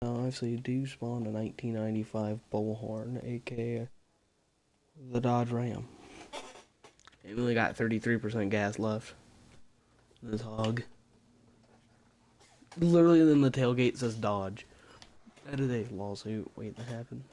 Obviously, do spawn a 1995 Bullhorn, aka the Dodge Ram. It only got 33% gas left. This hog. Literally, in the tailgate says Dodge. That is a lawsuit waiting to happen.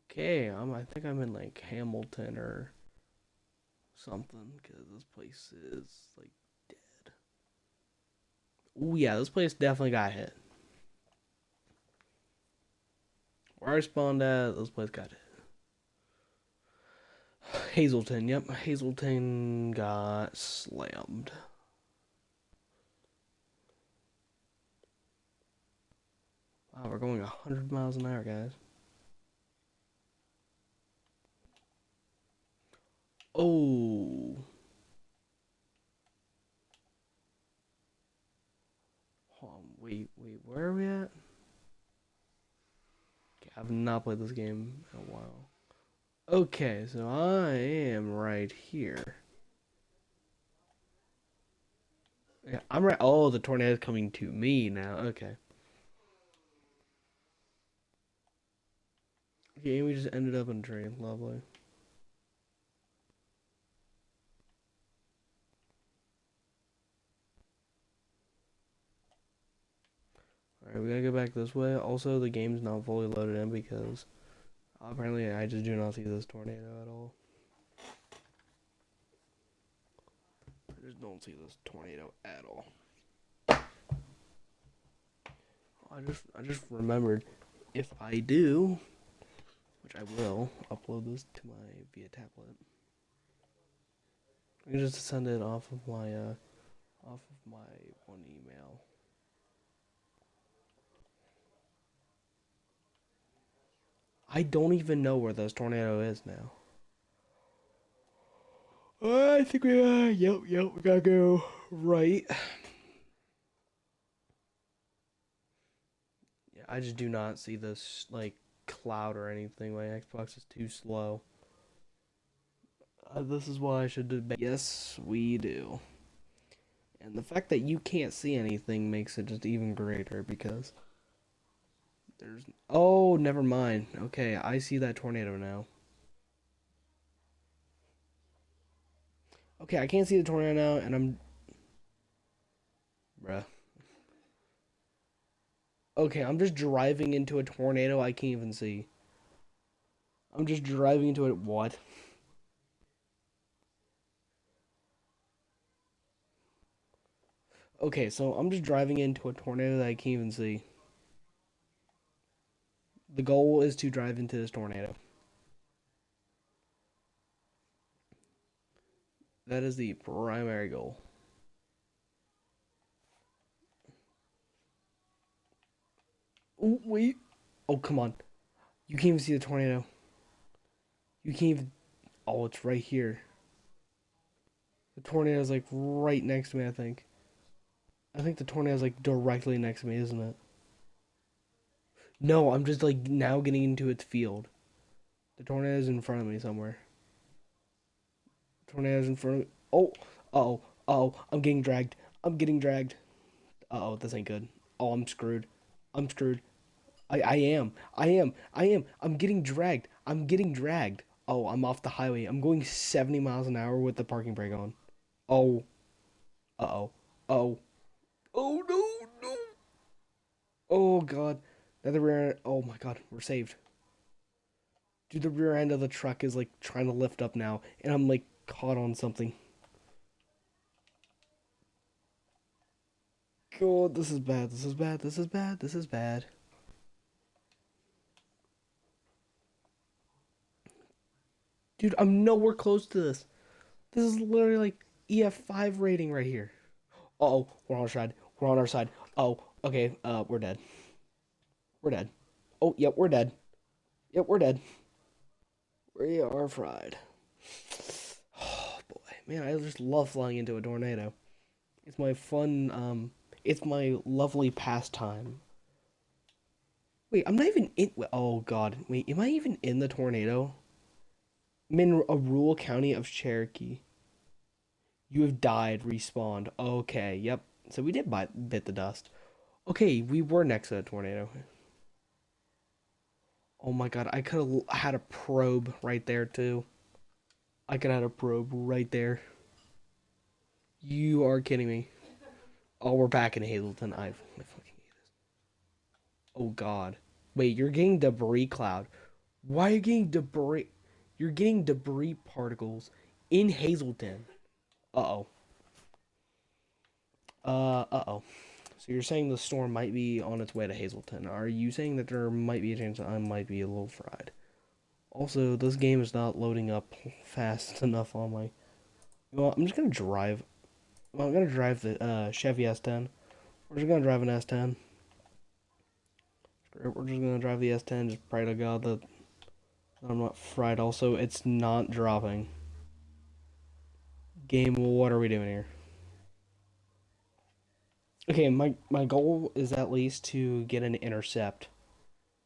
Okay, I think I'm in like Hamilton or something because this place is like dead. Oh yeah, this place definitely got hit. Where I spawned at, this place got hit. Hazleton, yep, Hazleton got slammed. Wow, we're going 100 miles an hour, guys. Oh. Hold on, wait, where are we at? Okay, I've not played this game in a while. Okay, so I am right here. Yeah, I'm right. Oh, the tornado's coming to me now. Okay. Okay, we just ended up in a tree. Lovely. Alright, we gotta go back this way. Also, the game's not fully loaded in because apparently I just do not see this tornado at all. I just don't see this tornado at all. I just remembered if I do, which I will, upload this to my via tablet. I can just send it off of my one email. I don't even know where this tornado is now. I think yep, we gotta go right. Yeah, I just do not see this, like, cloud or anything. My Xbox is too slow. This is why I should debate. Yes, we do. And the fact that you can't see anything makes it just even greater because there's. Oh, never mind. Okay, I see that tornado now. Okay, I can't see the tornado now, and I'm. Bruh. Okay, I'm just driving into a tornado I can't even see. I'm just driving into it. What? Okay, so I'm just driving into a tornado that I can't even see. The goal is to drive into this tornado. That is the primary goal. Oh, wait. Oh, come on. You can't even see the tornado. You can't even. Oh, it's right here. The tornado is like right next to me, I think. I think the tornado is like directly next to me, isn't it? No, I'm just like now getting into its field. The tornado is in front of me somewhere. The tornado is in front of me. Oh, oh, oh, I'm getting dragged. I'm getting dragged. Oh, this ain't good. Oh, I'm screwed. I'm screwed. I am. I'm getting dragged. I'm getting dragged. Oh, I'm off the highway. I'm going 70 miles an hour with the parking brake on. Oh, uh-oh. Oh. Oh, no, no. Oh, God. Now the rear end. Oh, my God. We're saved. Dude, the rear end of the truck is, like, trying to lift up now. And I'm, like, caught on something. God, this is bad. This is bad. This is bad. This is bad. Dude, I'm nowhere close to this. This is literally, like, EF5 rating right here. Uh-oh, we're on our side. We're on our side. Oh, okay, we're dead. We're dead. Oh, yep, we're dead. Yep, we're dead. We are fried. Oh boy, man, I just love flying into a tornado. It's my fun, it's my lovely pastime. Wait, I'm not even in. Oh god, wait, am I even in the tornado? I'm in a rural county of Cherokee. You have died, respawned. Okay, yep. So we did bit the dust. Okay, we were next to a tornado. Oh my god, I could have had a probe right there too. I could have had a probe right there. You are kidding me. Oh, we're back in Hazleton. I fucking hate this. Oh god. Wait, you're getting debris cloud. Why are you getting debris? You're getting debris particles in Hazleton. Uh-oh. Uh-oh. So you're saying the storm might be on its way to Hazleton. Are you saying that there might be a chance that I might be a little fried? Also, this game is not loading up fast enough on my... Well, I'm just gonna drive. Well, I'm gonna drive the Chevy S10. We're just gonna drive an S10. We're just gonna drive the S10. Just pray to God that I'm not fried. Also, it's not dropping. Game, what are we doing here? Okay, my goal is at least to get an intercept.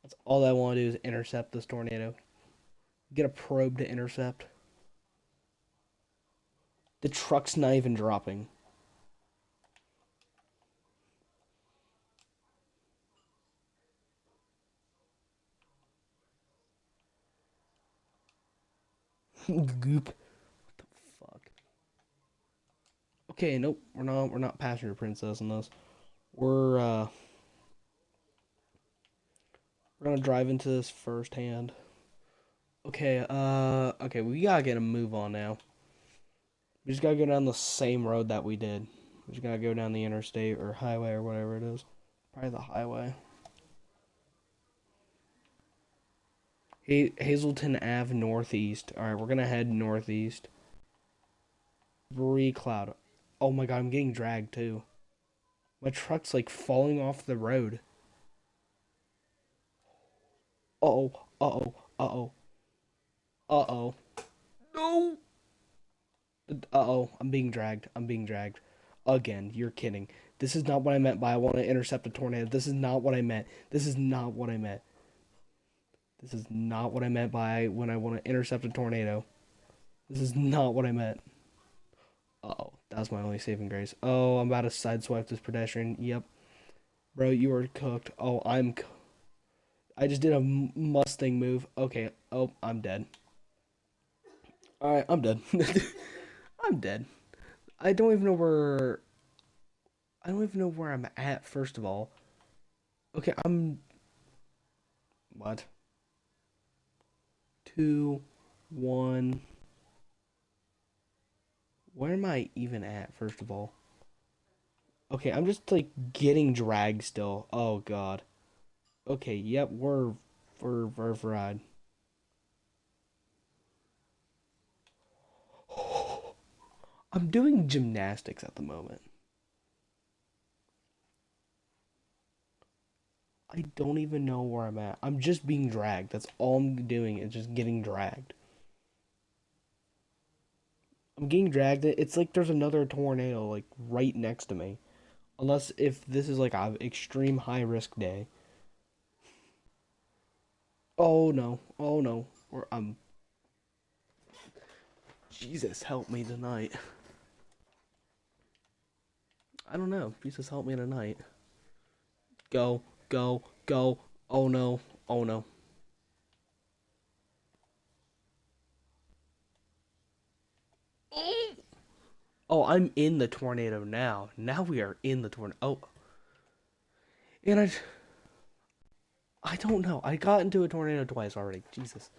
That's all I want to do is intercept this tornado. Get a probe to intercept. The truck's not even dropping. Goop. What the fuck? Okay, nope. We're not passenger princess in this. We're uh we're gonna drive into this firsthand. Okay, we gotta get a move on now. We just gotta go down the same road that we did. We just gotta go down the interstate or highway or whatever it is. Probably the highway. Hazleton Ave Northeast. Alright, we're gonna head northeast. Bree Cloud. Oh my god, I'm getting dragged too. My truck's like falling off the road. Uh oh, uh oh, uh oh, uh oh. No! Uh-oh, I'm being dragged. I'm being dragged. Again, you're kidding. This is not what I meant by I want to intercept a tornado. This is not what I meant. This is not what I meant. This is not what I meant by when I want to intercept a tornado. This is not what I meant. Uh-oh, that was my only saving grace. Oh, I'm about to sideswipe this pedestrian. Yep. Bro, you are cooked. Oh, I just did a Mustang move. Okay. Oh, I'm dead. Alright, I'm dead. I'm dead. I don't even know where I don't even know where I'm at, first of all. Okay, I'm. What? Two, one. Where am I even at, first of all? Okay, I'm just like getting dragged still. Oh god. Okay, yep, we're fried. I'm doing gymnastics at the moment. I don't even know where I'm at. I'm just being dragged. That's all I'm doing is just getting dragged. I'm getting dragged. It's like there's another tornado like right next to me. Unless if this is like a extreme high risk day. Oh no. Oh no. Or Jesus help me tonight. I don't know. Jesus help me tonight. Go, go, go. Oh no. Oh no. Oh, I'm in the tornado now. Now we are in the tornado. Oh, and I don't know. I got into a tornado twice already. Jesus.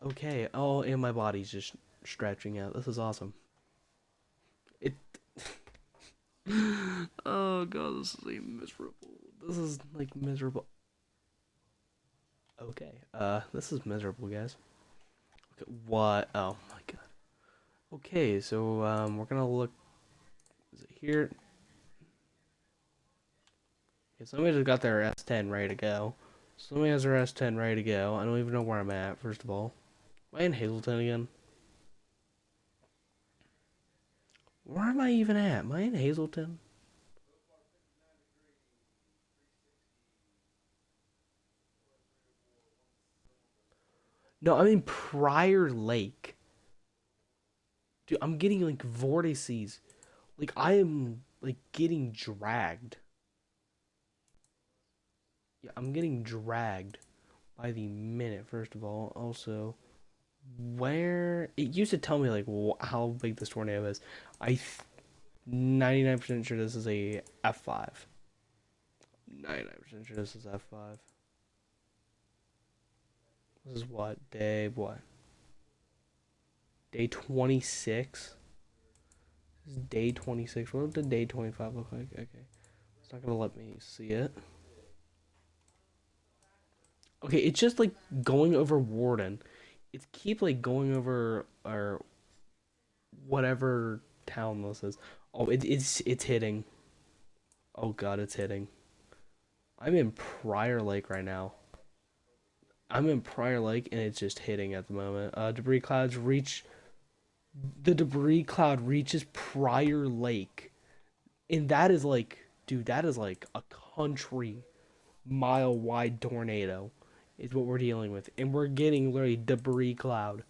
Okay. Oh, and my body's just stretching out. This is awesome. It. Oh god, this is a miserable. This is like miserable. Okay. This is miserable, guys. Okay, what? Oh my god. Okay, so we're gonna look. Is it here? Okay, somebody just got their S10 ready to go. Somebody has their S10 ready to go. I don't even know where I'm at, first of all. Am I in Hazleton again? Where am I even at? Am I in Hazleton? No, I'm in Prior Lake. Dude, I'm getting like vortices. Like I am like getting dragged. Yeah, I'm getting dragged by the minute, first of all. Also, where it used to tell me like how big this tornado is. 99% sure this is a F5. 99% sure this is F5. This is what? Day 26? This is day 26. What did day 25 look like? Okay. It's not going to let me see it. Okay, it's just like going over Warden. It's keep like going over or whatever town this is. Oh, it's hitting. Oh god, it's hitting. I'm in Prior Lake right now. I'm in Prior Lake and it's just hitting at the moment. Debris clouds reach. The debris cloud reaches Prior Lake, and that is like, dude, that is like a country mile wide tornado, is what we're dealing with, and we're getting literally debris cloud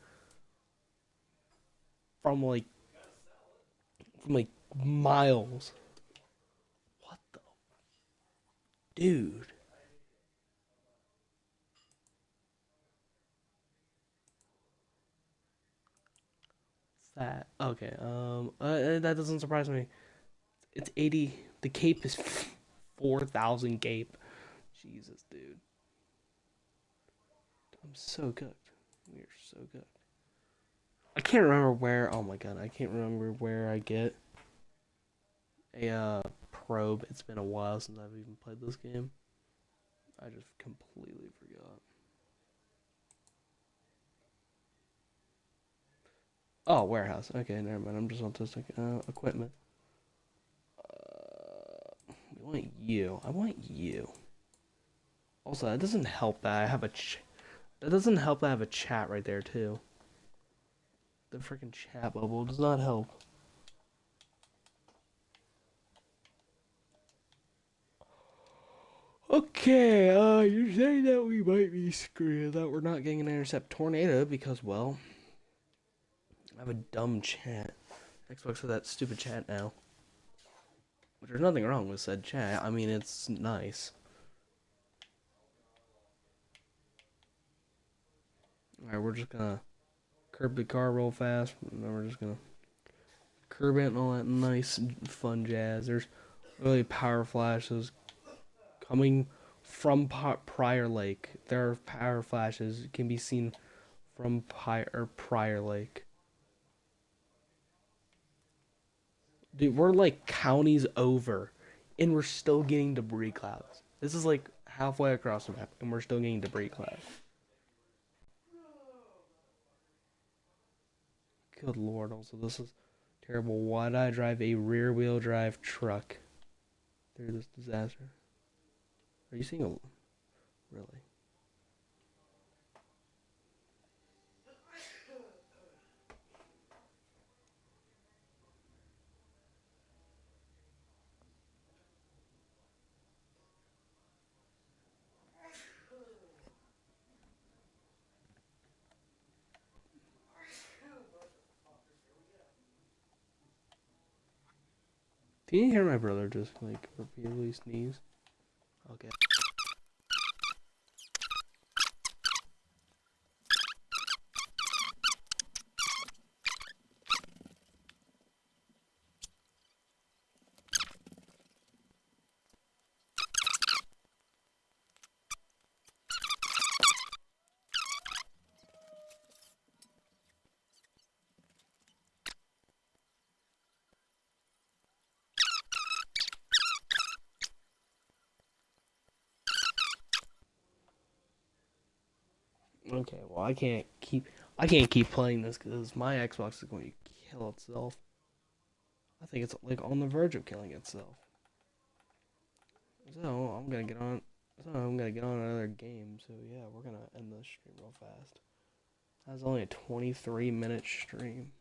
from like miles. What the dude? That okay? That doesn't surprise me. It's 80. The cape is 4,000 cape. Jesus, dude. I'm so cooked. We are so good. I can't remember where. Oh my god, I can't remember where I get a probe. It's been a while since I've even played this game. I just completely forgot. Oh, warehouse. Okay, never mind. I'm just on testing equipment. We want you. I want you. Also, that doesn't help that I have a. That doesn't help that I have a chat right there too. The freaking chat bubble does not help. Okay, you're saying that we might be screwed, that we're not getting an intercept tornado because, well, I have a dumb chat. Xbox has that stupid chat now. Which there's nothing wrong with said chat. I mean, it's nice. Alright, we're just gonna curb the car real fast. And then we're just gonna curb it and all that nice, fun jazz. There's really power flashes coming from Prior Lake. There are power flashes can be seen from Prior Lake. Dude, we're like counties over, and we're still getting debris clouds. This is like halfway across the map, and we're still getting debris clouds. Good lord, also, this is terrible. Why did I drive a rear wheel drive truck through this disaster? Are you seeing a. Really? Can you hear my brother just like repeatedly sneeze? Okay. Okay, well I can't keep playing this because my Xbox is going to kill itself. I think it's like on the verge of killing itself. So I'm gonna get on. So I'm gonna get on another game. So yeah, we're gonna end this stream real fast. That was only a 23-minute stream.